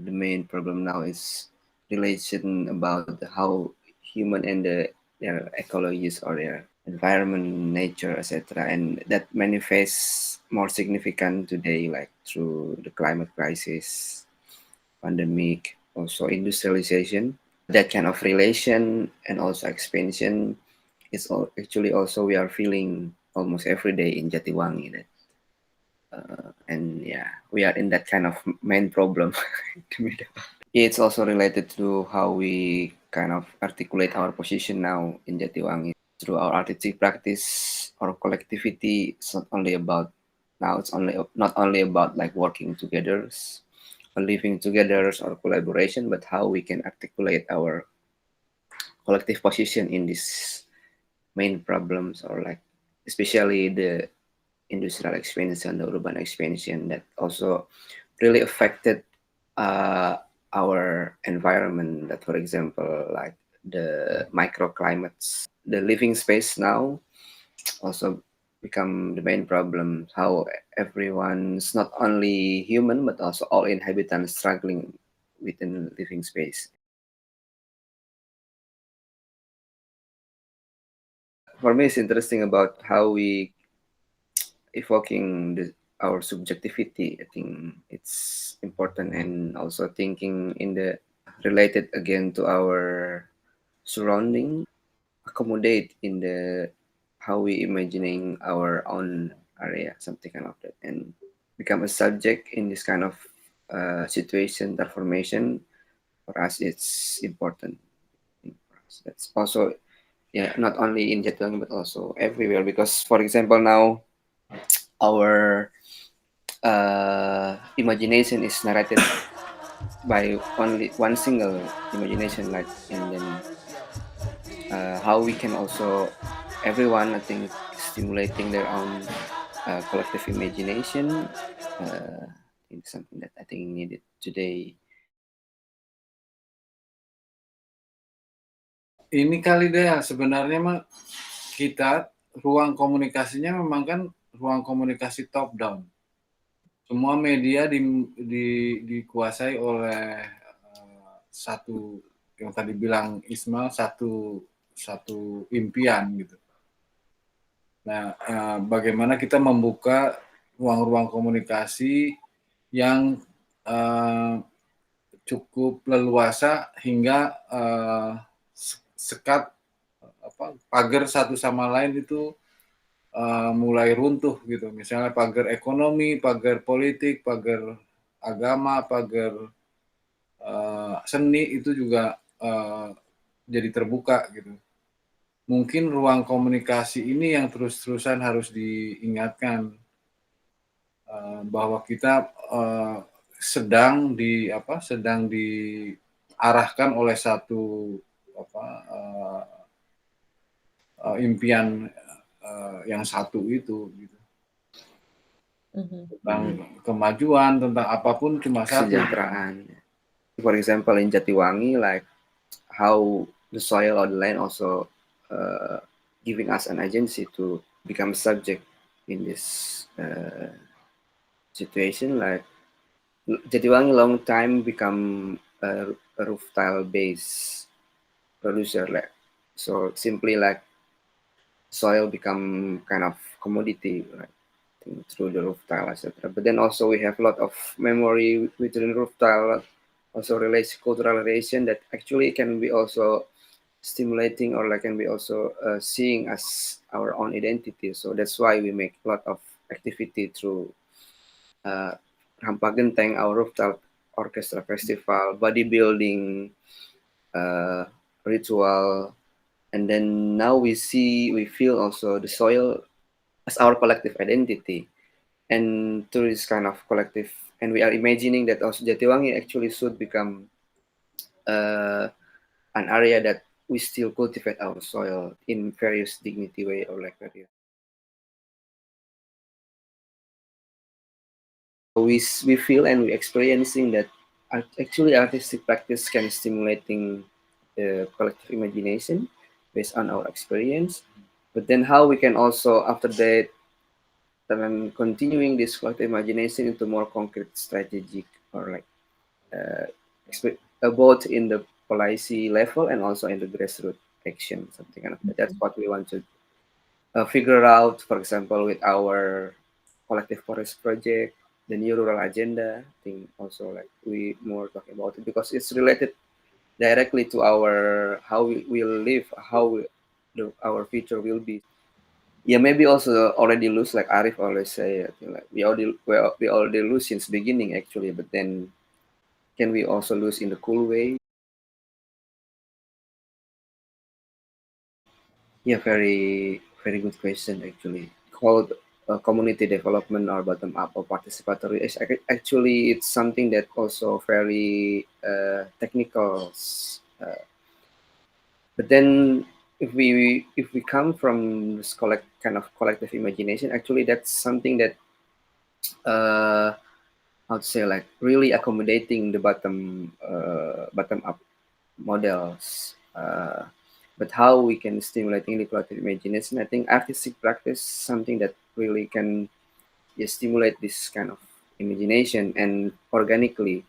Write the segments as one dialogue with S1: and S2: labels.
S1: the main problem now is relation about how human and their ecologies or their environment, nature, etc. And that manifests more significant today, like through the climate crisis, pandemic, also industrialization. That kind of relation and also expansion is actually also we are feeling almost every day in Jatiwangi. That and yeah, we are in that kind of main problem. It's also related to how we kind of articulate our position now in Jatiwangi through our artistic practice or collectivity. It's not only about now. It's only not only about like working together or living together or collaboration, but how we can articulate our collective position in these main problems or like especially the industrial expansion, the urban expansion that also really affected uh, our environment. That, for example, like the microclimates, the living space now also become the main problem. How everyone's not only human but also all inhabitants struggling within living space. For me, it's interesting about how we evoking our subjectivity. I think it's important and also thinking in the related again to our surrounding, accommodate in the how we imagining our own area, something kind of that, and become a subject in this kind of situation transformation. For us, it's important. For us. That's also yeah, not only in Jatiwangi but also everywhere. Because for example, now our imagination is narrated by only one single imagination, like, and then how we can also everyone I think stimulating their own collective imagination. It's something that I think needed today.
S2: Ini kali deh sebenarnya mah kita ruang komunikasinya memang kan ruang komunikasi top down. Semua media dikuasai oleh satu yang tadi bilang Ismail satu impian gitu. Nah, bagaimana kita membuka ruang-ruang komunikasi yang cukup leluasa hingga sekat pagar satu sama lain itu mulai runtuh gitu. Misalnya pagar ekonomi, pagar politik, pagar agama, pagar seni itu juga jadi terbuka gitu. Mungkin ruang komunikasi ini yang terus-terusan harus diingatkan bahwa kita sedang diarahkan oleh satu impian yang satu itu gitu. Tentang kemajuan, tentang apapun cuma satu.
S1: Kesejahteraan. For example, in Jatiwangi, like how the soil or the land also giving us an agency to become subject in this situation. Like Jatiwangi long time become a roof tile based producer, like so simply like soil become kind of commodity, right? Through the roof tile, etc. But then also we have a lot of memory within roof tile, also relates cultural relation that actually can be also stimulating or like can be also seeing as our own identity. So that's why we make a lot of activity through Rampa Genteng, our rooftop orchestra festival, bodybuilding, ritual, and then now we feel also the soil as our collective identity, and through this kind of collective, and we are imagining that also Jatiwangi actually should become an area that we still cultivate our soil in various dignity way or like various. We feel and we experiencing that actually artistic practice can stimulating the collective imagination based on our experience, but then how we can also after that then continuing this collective imagination into more concrete strategic or like both in the policy level and also in the grassroots action, something kind of that. That's what we want to figure out, for example, with our collective forest project, the new rural agenda thing. Also, like we more talking about it because it's related directly to our how we will live, how our future will be. Yeah, maybe also already lose, like Arif always say. I think like we already lose since beginning actually, but then can we also lose in the cool way? Yeah, very good question actually. Called community development or bottom up or participatory. Actually, it's something that also very technical. But then if we come from this kind of collective imagination, actually that's something that uh, how to say, like really accommodating the bottom up models. But how we can stimulating the collective imagination? I think artistic practice something that really can, yeah, stimulate this kind of imagination and organically.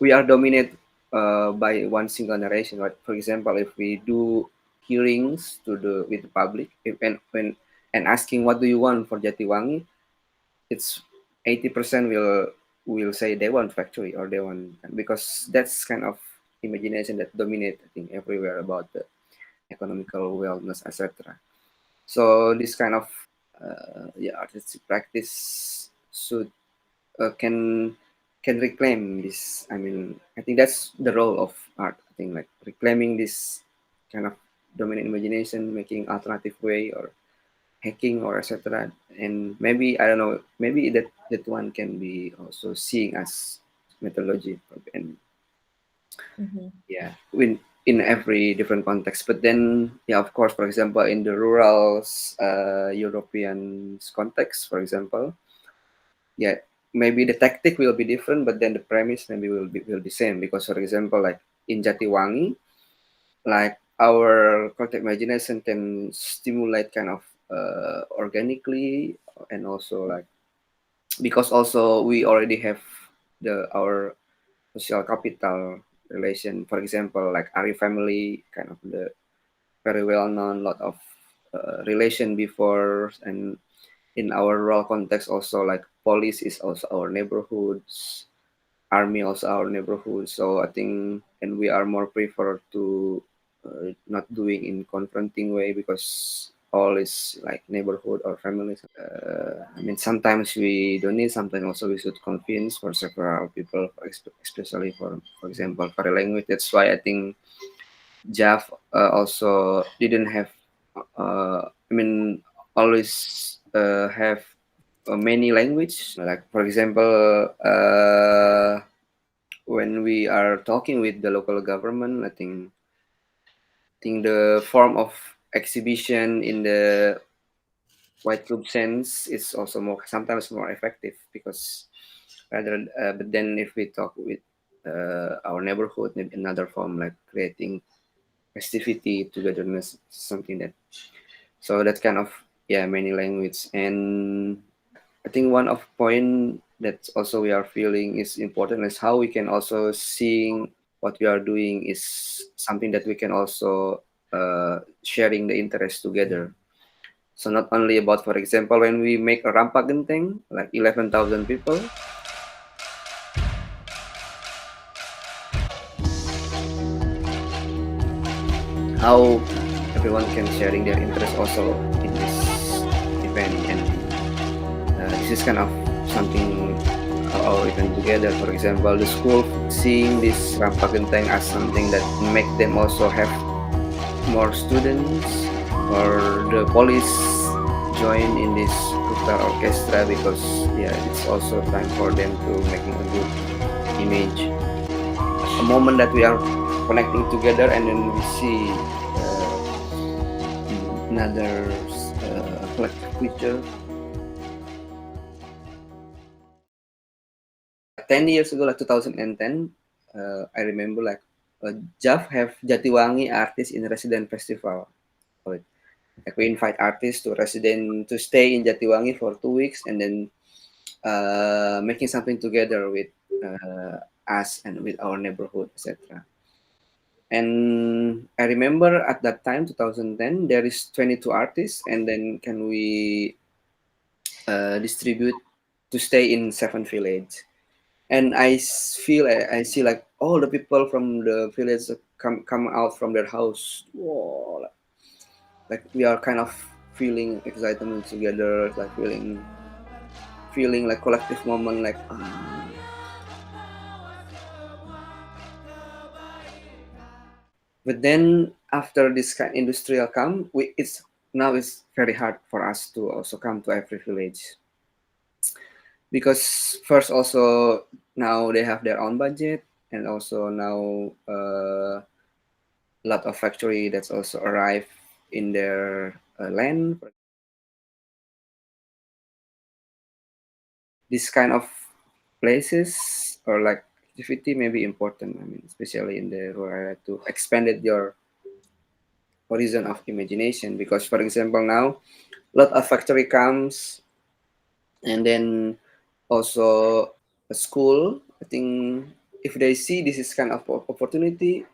S1: We are dominated by one single narration. Right? For example, if we do hearings to the with the public, and asking what do you want for Jatiwangi, it's 80% will say they want factory or they want, because that's kind of imagination that dominate I think everywhere about the economical wellness, etc. So this kind of yeah, artistic practice should can reclaim this. I mean, I think that's the role of art. I think like reclaiming this kind of dominant imagination, making alternative way or hacking or etc. And maybe I don't know, maybe that one can be also seeing as methodology and
S3: Mhm.
S1: yeah, in every different context. But then yeah, of course, for example, in the rural European context, for example, yeah, maybe the tactic will be different, but then the premise maybe will be same. Because for example, like in Jatiwangi, like our collective imagination can stimulate kind of organically, and also like because also we already have our social capital relation. For example, like Ari family, kind of the very well known lot of relation before, and in our rural context also, like police is also our neighborhoods, army also our neighborhood. So I think, and we are more prefer to not doing in confronting way because all is like neighborhood or families. I mean, sometimes we don't need. Sometimes also we should convince for several people, especially for example, for a language. That's why I think Jav also didn't have. I mean, always have many language. Like for example, when we are talking with the local government, I think the form of exhibition in the white group sense is also more sometimes more effective because rather. But then if we talk with our neighborhood, maybe another form like creating festivity, togetherness, something that. So that's kind of, yeah, many language. And I think one of point that also we are feeling is important is how we can also seeing what we are doing is something that we can also sharing the interest together. So not only about, for example, when we make a Rampak Genteng, like 11,000 people, how everyone can sharing their interest also in this event. And this is kind of something our event together. For example, the school seeing this Rampak Genteng as something that make them also have more students, or the police join in this Kutar orchestra because yeah, it's also time for them to making a good image. A moment that we are connecting together, and then we see another collective picture. 10 years ago, like 2010, I remember like JAF have Jatiwangi Artist in Resident Festival. Like we invite artists to resident to stay in Jatiwangi for 2 weeks, and then making something together with us and with our neighborhood, etc. And I remember at that time, 2010, there is 22 artists, and then can we distribute to stay in 7 village. And I see like all the people from the village come out from their house. Whoa, like we are kind of feeling excitement together, like feeling like collective moment, like But then after this kind industrial come, it's very hard for us to also come to every village, because first also now they have their own budget, and also now a lot of factory that's also arrive in their land. This kind of places or like activity may be important. I mean, especially in the rural area, to expand your horizon of imagination. Because, for example, now a lot of factory comes, and then also a school. I think if they see this is kind of opportunity,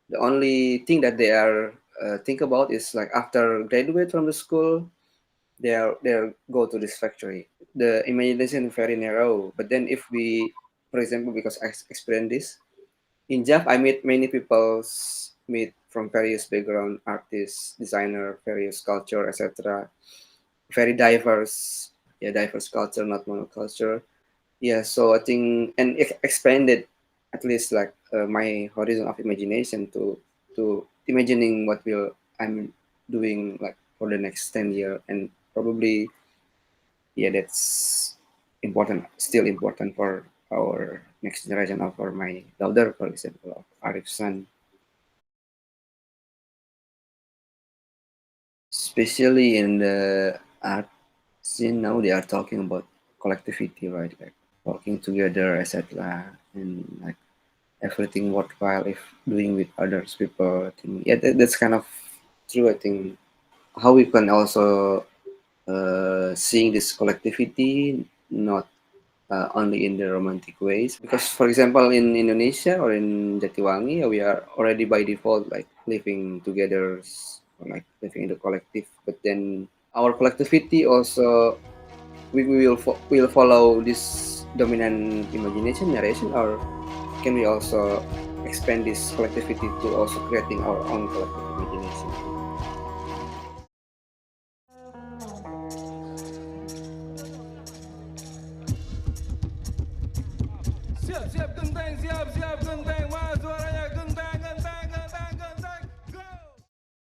S1: the only thing that they are think about is like after graduate from the school, they'll go to this factory. The imagination is very narrow. But then if we, for example, because I experienced this in JAF, I meet many people, meet from various background, artists, designer, various culture, etc. Very diverse, yeah, diverse culture, not monoculture. Yeah, so I think and expanded at least like my horizon of imagination to imagining what will I'm doing like for the next 10 year, and probably yeah, that's important, still important for our next generation, or for my daughter, for example, of Arif's son. Especially in the art scene now, they are talking about collectivity, right? Like working together, etc. And like everything worthwhile if doing with others people. I think yeah, that's kind of true. I think how we can also seeing this collectivity, not only in the romantic ways. Because, for example, in Indonesia or in Jatiwangi, we are already by default like living together, or like living in the collective. But then our collectivity also, will follow this dominant imagination narration, or can we also expand this collectivity to also creating our own collective imagination?
S4: Siap, siap genteng, mana suaranya genteng.